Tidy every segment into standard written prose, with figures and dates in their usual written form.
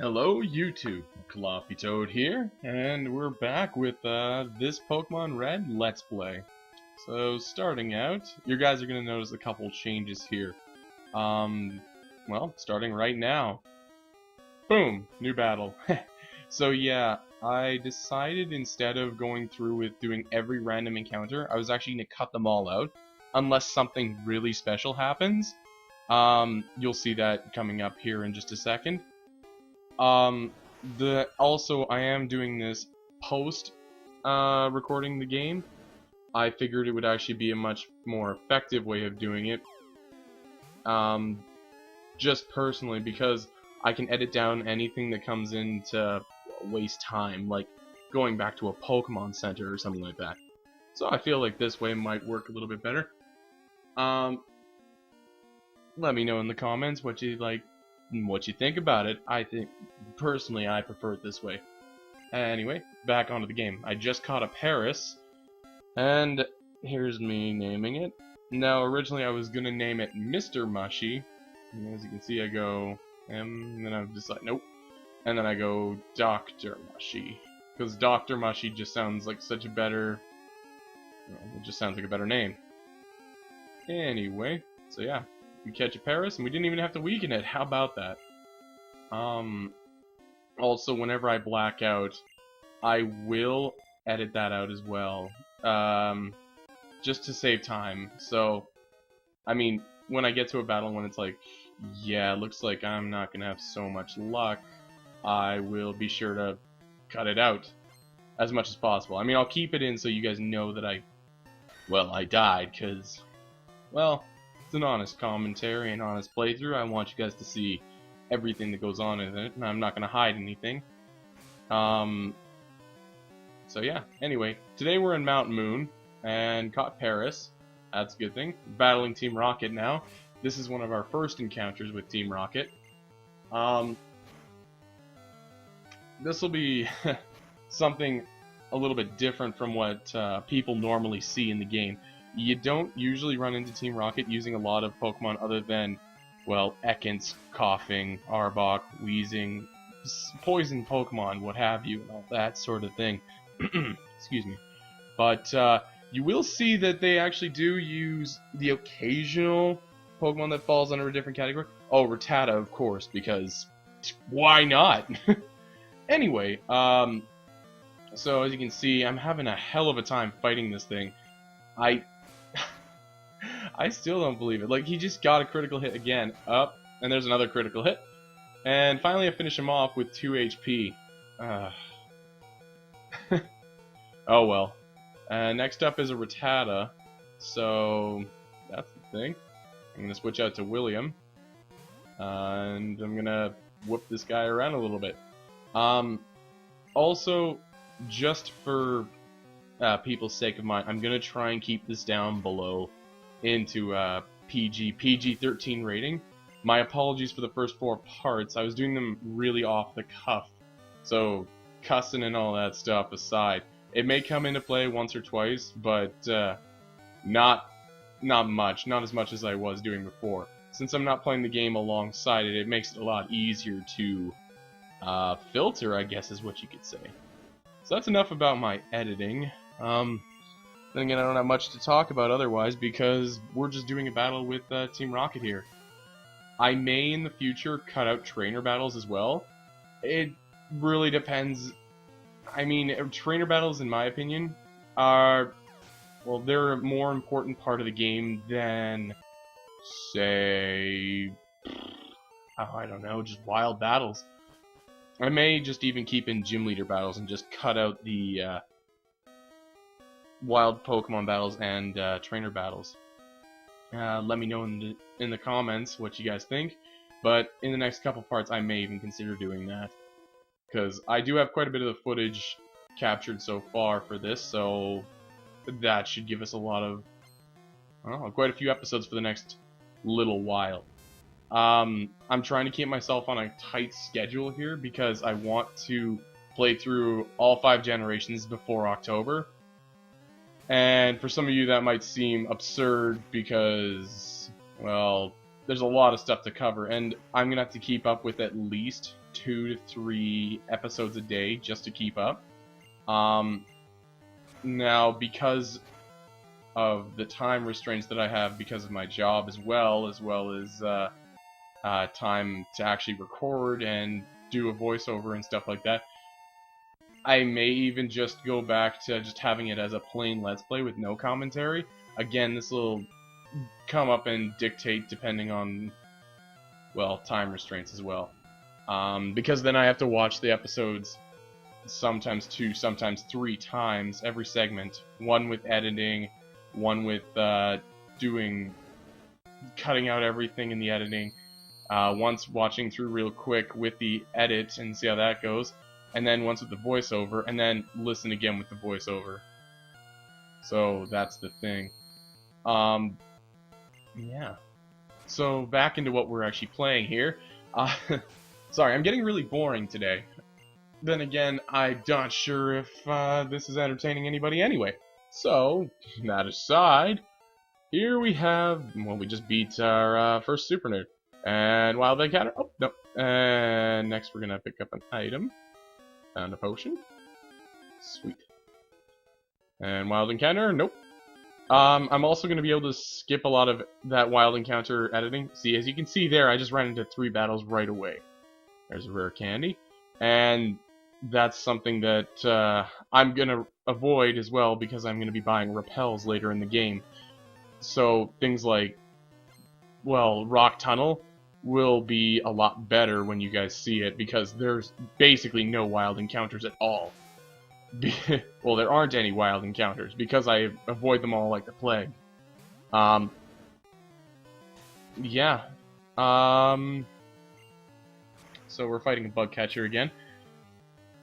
Hello YouTube, Coffee Toad here, and we're back with this Pokemon Red Let's Play. So starting out, you guys are going to notice a couple changes here. Well, starting right now. Boom! New battle. So yeah, I decided instead of going through with doing every random encounter, I was actually going to cut them all out, unless something really special happens. You'll see that coming up here in just a second. Also I am doing this post recording the game. I figured it would actually be a much more effective way of doing it. Just personally, because I can edit down anything that comes in to waste time, like going back to a Pokemon Center or something like that. So I feel like this way might work a little bit better. Let me know in the comments what you think about it. I think, personally, I prefer it this way. Anyway, back onto the game. I just caught a Paris, and here's me naming it. Now, originally I was gonna name it Mr. Mushy. And as you can see, I go M, and then I'm just like, nope. And then I go Dr. Mushy. Because Dr. Mushy just sounds like such a better, it just sounds like a better name. Anyway, so yeah. We catch a Paris, and we didn't even have to weaken it. How about that? Also, whenever I black out, I will edit that out as well, just to save time. So, I mean, when I get to a battle when it's like, yeah, it looks like I'm not gonna have so much luck, I will be sure to cut it out as much as possible. I mean, I'll keep it in so you guys know that I died, because, well, it's an honest commentary, an honest playthrough. I want you guys to see everything that goes on in it, and I'm not going to hide anything. So yeah, anyway, today we're in Mount Moon, and caught Paris. That's a good thing. Battling Team Rocket now. This is one of our first encounters with Team Rocket. This will be something a little bit different from what people normally see in the game. You don't usually run into Team Rocket using a lot of Pokemon other than, well, Ekans, Coughing, Arbok, Wheezing, poison Pokemon, what have you, and all that sort of thing. Excuse me. But you will see that they actually do use the occasional Pokemon that falls under a different category. Oh, Rattata, of course, because why not? Anyway, so as you can see, I'm having a hell of a time fighting this thing. I still don't believe it. Like, he just got a critical hit again. Up, and there's another critical hit. And finally I finish him off with 2 HP. Oh well. Next up is a Rattata. So, that's the thing. I'm going to switch out to William. And I'm going to whoop this guy around a little bit. Also, just for people's sake of mine, I'm going to try and keep this down below into PG-13 rating. My apologies for the first 4 parts. I was doing them really off the cuff. So, cussing and all that stuff aside, it may come into play once or twice, but not much. Not as much as I was doing before. Since I'm not playing the game alongside it, it makes it a lot easier to filter, I guess is what you could say. So that's enough about my editing. Then again, I don't have much to talk about otherwise because we're just doing a battle with Team Rocket here. I may in the future cut out trainer battles as well. It really depends. I mean, trainer battles, in my opinion, are, well, they're a more important part of the game than, say, I don't know, just wild battles. I may just even keep in gym leader battles and just cut out the wild Pokemon battles and trainer battles. Let me know in the comments what you guys think, but in the next couple parts I may even consider doing that, because I do have quite a bit of the footage captured so far for this, so that should give us a lot of, quite a few episodes for the next little while. I'm trying to keep myself on a tight schedule here because I want to play through all 5 generations before October. And for some of you that might seem absurd because, well, there's a lot of stuff to cover, and I'm gonna have to keep up with at least 2 to 3 episodes a day just to keep up. Now, because of the time restraints that I have because of my job as well as time to actually record and do a voiceover and stuff like that, I may even just go back to just having it as a plain Let's Play with no commentary. Again, this will come up and dictate depending on, well, time restraints as well. Because then I have to watch the episodes sometimes 2, sometimes 3 times every segment. One with editing, one with cutting out everything in the editing. Once watching through real quick with the edit and see how that goes. And then once with the voiceover, and then listen again with the voiceover. So that's the thing. Yeah. So back into what we're actually playing here. Sorry, I'm getting really boring today. Then again, I'm not sure if this is entertaining anybody anyway. So, that aside, here we have, well, we just beat our first Super Nerd. And Wild Encounter, oh, no. And next we're gonna pick up an item. Found a potion. Sweet. And Wild Encounter, nope. I'm also going to be able to skip a lot of that Wild Encounter editing. See, as you can see there, I just ran into 3 battles right away. There's a rare candy. And that's something that I'm going to avoid as well, because I'm going to be buying repels later in the game. So things like, well, Rock Tunnel will be a lot better when you guys see it, because there's basically no wild encounters at all. Well, there aren't any wild encounters, because I avoid them all like the plague. Yeah. So we're fighting a bug catcher again.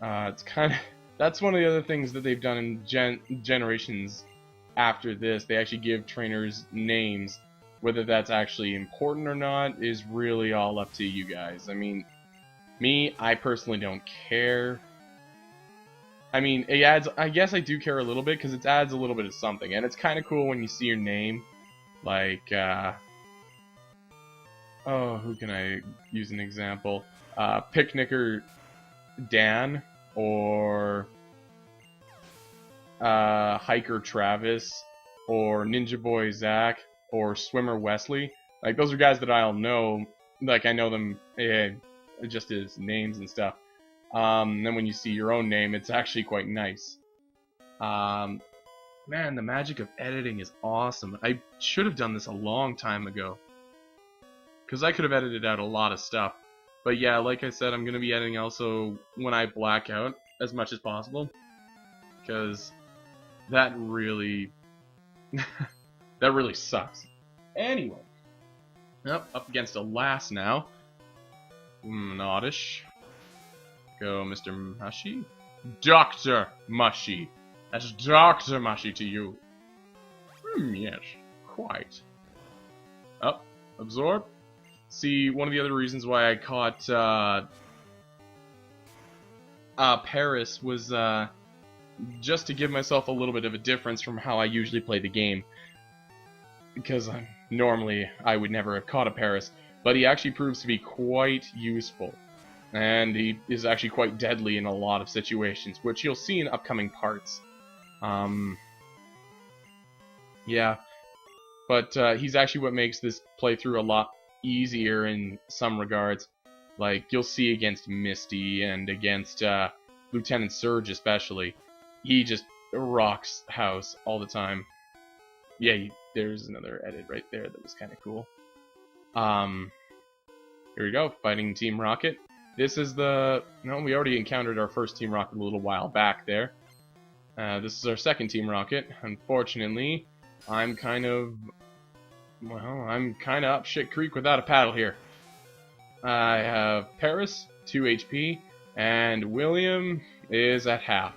It's kind of... That's one of the other things that they've done in generations after this. They actually give trainers names. Whether that's actually important or not is really all up to you guys. I mean, I personally don't care. I mean, it adds, I guess I do care a little bit, because it adds a little bit of something, and it's kind of cool when you see your name, like, oh, who can I use an example? Picnicker Dan, or Hiker Travis, or Ninja Boy Zach, or Swimmer Wesley. Like, those are guys that I'll know, like, I know them just as names and stuff. Then when you see your own name, it's actually quite nice. Man, the magic of editing is awesome. I should have done this a long time ago, because I could have edited out a lot of stuff. But yeah, like I said, I'm going to be editing also when I black out as much as possible, because that really... that really sucks. Anyway. Yep, up against a lass now. Oddish. Go, Mr. Mushy. Dr. Mushy. That's Dr. Mushy to you. Yes, quite. Up, absorb. See, one of the other reasons why I caught Paris was just to give myself a little bit of a difference from how I usually play the game. Because normally I would never have caught a Paris, but he actually proves to be quite useful. And he is actually quite deadly in a lot of situations, which you'll see in upcoming parts. Yeah, but he's actually what makes this playthrough a lot easier in some regards. Like, you'll see against Misty and against Lieutenant Surge especially. He just rocks house all the time. Yeah, there's another edit right there that was kind of cool. Here we go, fighting Team Rocket. This is the... No, we already encountered our first Team Rocket a little while back there. This is our second Team Rocket. Unfortunately, I'm kind of... Well, I'm kind of up shit creek without a paddle here. I have Paris, 2 HP, and William is at half.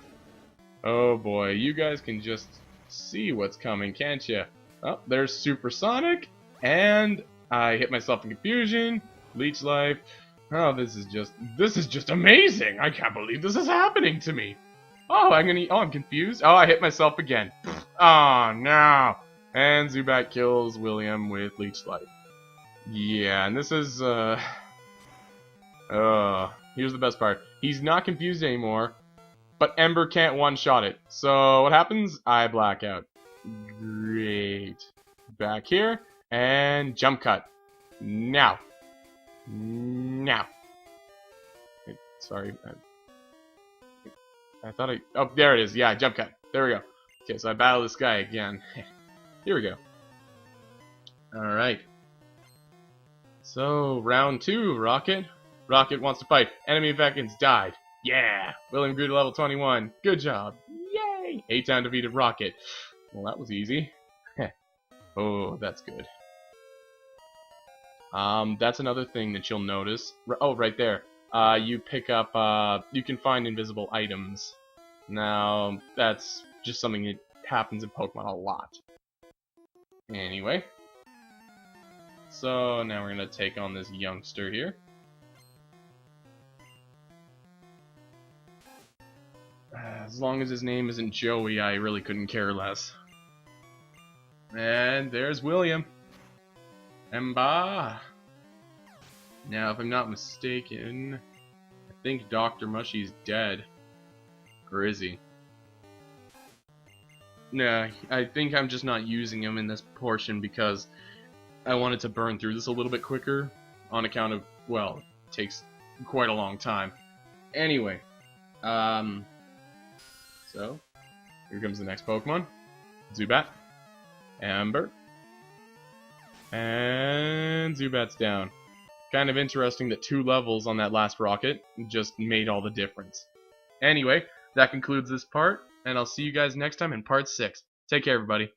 Oh boy, you guys can just see what's coming, can't you? Oh, there's Supersonic, and I hit myself in confusion, Leech Life. Oh, this is just amazing! I can't believe this is happening to me! Oh, I'm confused. Oh, I hit myself again. Oh, no! And Zubat kills William with Leech Life. Yeah, and this is, here's the best part. He's not confused anymore, but Ember can't one-shot it. So, what happens? I black out. Great. Back here, and jump cut. Now. Now. Sorry. I thought I... Oh, there it is. Yeah, jump cut. There we go. Okay, so I battle this guy again. Here we go. Alright. So, round 2, Rocket. Rocket wants to fight. Enemy Vecans died. Yeah! William grew to level 21. Good job. Yay! A-Town defeated Rocket. Well, that was easy. Oh, that's good. That's another thing that you'll notice. Oh, right there. You pick up, you can find invisible items. Now, that's just something that happens in Pokemon a lot. Anyway. So, now we're gonna take on this youngster here. As long as his name isn't Joey, I really couldn't care less. And there's William. Emba. Now, if I'm not mistaken, I think Dr.Mushy's dead. Or is he? Nah, I think I'm just not using him in this portion because I wanted to burn through this a little bit quicker on account of, well, it takes quite a long time. Anyway, so, here comes the next Pokemon. Zubat. Ember. And Zubat's down. Kind of interesting that 2 levels on that last rocket just made all the difference. Anyway, that concludes this part, and I'll see you guys next time in part 6. Take care, everybody.